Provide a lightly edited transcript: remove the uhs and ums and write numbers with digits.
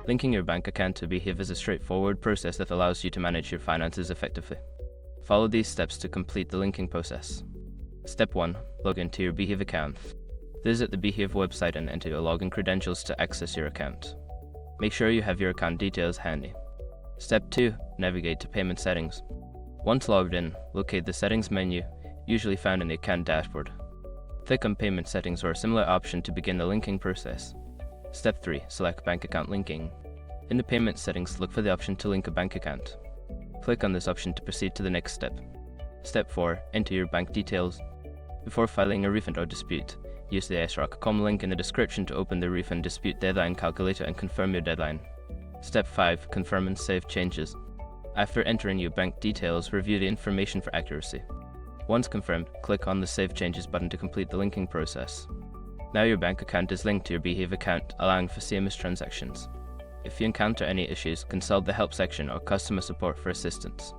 Linking your bank account to Beehiiv is a straightforward process that allows you to manage your finances effectively. Follow these steps to complete the linking process. Step 1. Log into your Beehiiv account. Visit the Beehiiv website and enter your login credentials to access your account. Make sure you have your account details handy. Step 2. Navigate to payment settings. Once logged in, locate the settings menu, usually found in the account dashboard. Click on payment settings or a similar option to begin the linking process. Step 3. Select bank account linking. In the payment settings, look for the option to link a bank account. Click on this option to proceed to the next step. Step 4. Enter your bank details. Before filing a refund or dispute, use the srock.com link in the description to open the refund dispute deadline calculator and confirm your deadline. Step 5. Confirm and save changes. After entering your bank details, review the information for accuracy. Once confirmed, click on the Save Changes button to complete the linking process. Now your bank account is linked to your Beehiiv account, allowing for seamless transactions. If you encounter any issues, consult the help section or customer support for assistance.